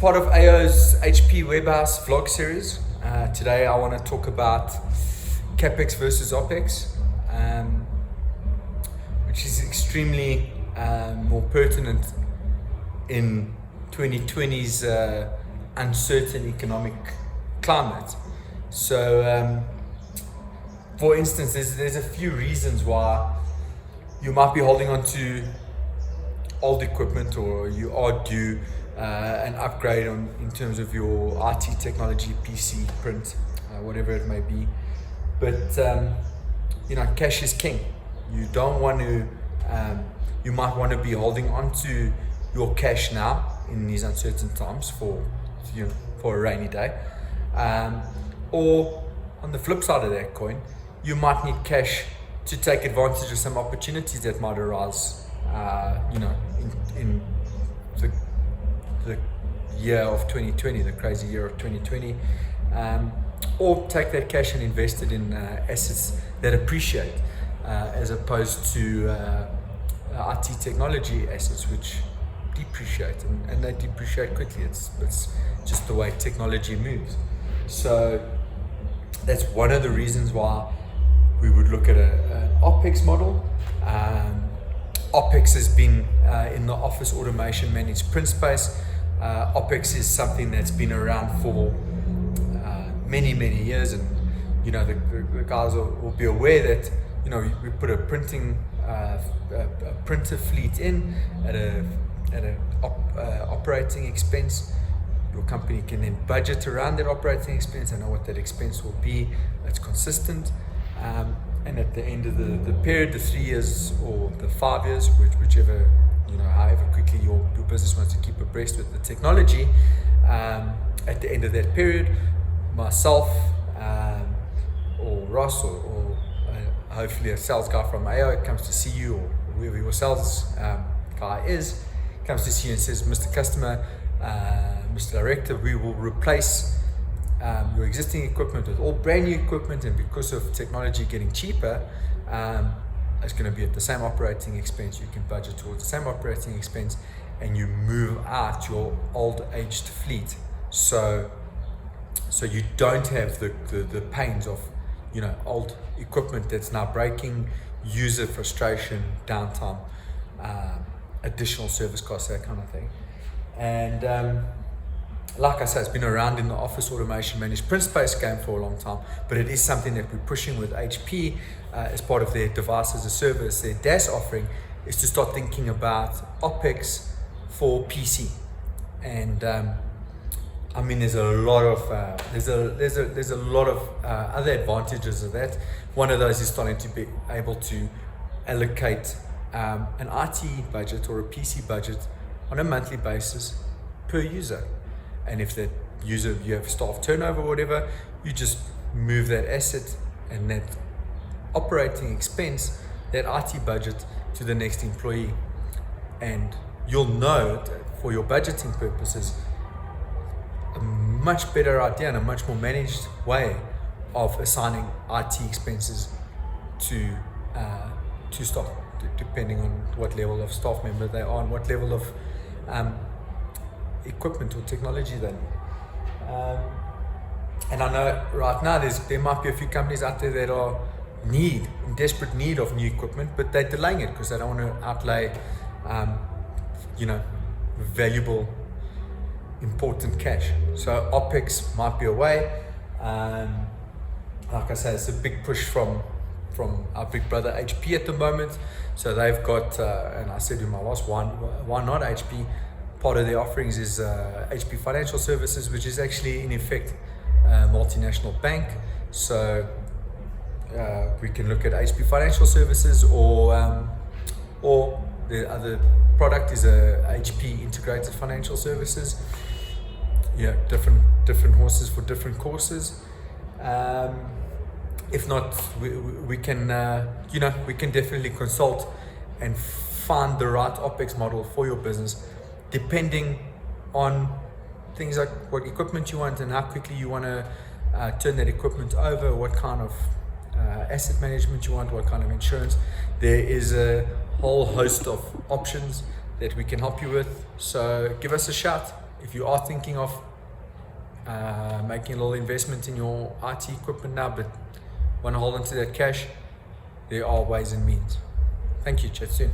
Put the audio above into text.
part of AyOh's HP Webhouse vlog series. Today I want to talk about CapEx versus OpEx, which is extremely more pertinent in 2020's uncertain economic climate. So, for instance, there's a few reasons why you might be holding on to old equipment, or you are due an upgrade in terms of your IT technology, PC, print, whatever it may be. But cash is king. You don't want to. You might want to be holding on to your cash now in these uncertain times for a rainy day, or on the flip side of that coin, you might need cash to take advantage of some opportunities that might arise. In the year of 2020, the crazy year of 2020, or take that cash and invest it in assets that appreciate, as opposed to IT technology assets which depreciate, and they depreciate quickly. It's just the way technology moves. So that's one of the reasons why we would look at an OpEx model. OpEx has been in the office automation managed print space. OpEx is something that's been around for many years, and the guys will be aware that we put a printer fleet in at an operating expense. Your company can then budget around that operating expense and know what that expense will be. It's consistent. And at the end of the period, the 3 years or the 5 years, whichever, however quickly your business wants to keep abreast with the technology, at the end of that period, myself or Ross or hopefully a sales guy from AyOh comes to see you, or whoever your sales guy is, comes to see you and says, Mr. Customer, Mr. Director, we will replace your existing equipment with all brand new equipment, and because of technology getting cheaper, it's going to be at the same operating expense. You can budget towards the same operating expense, and you move out your old aged fleet, so you don't have the pains of old equipment that's now breaking, user frustration, downtime, additional service costs, that kind of thing. And like I said, it's been around in the office automation managed print space game for a long time, but it is something that we're pushing with HP as part of their device as a service. Their DaaS offering is to start thinking about OpEx for PC, and there's a lot of other advantages of that. One of those is starting to be able to allocate an IT budget or a PC budget on a monthly basis per user. And if that user, you have staff turnover or whatever, you just move that asset and that operating expense, that IT budget, to the next employee. And you'll know that for your budgeting purposes, a much better idea and a much more managed way of assigning IT expenses to staff, depending on what level of staff member they are and what level of equipment or technology then. And I know right now there might be a few companies out there that are in desperate need of new equipment, but they're delaying it because they don't want to outlay valuable, important cash. So OpEx might be a way. Like I say, it's a big push from our big brother HP at the moment. So they've got, and I said to my boss, why not HP? Part of their offerings is HP Financial Services, which is actually in effect a multinational bank. So we can look at HP Financial Services, or the other product is a HP Integrated Financial Services. Different horses for different courses. If not, we can definitely consult and find the right OpEx model for your business, depending on things like what equipment you want and how quickly you want to turn that equipment over, what kind of asset management you want, what kind of insurance. There is a whole host of options that we can help you with. So give us a shout. if you are thinking of making a little investment in your IT equipment now, but want to hold on to that cash, there are ways and means. Thank you. Chat soon.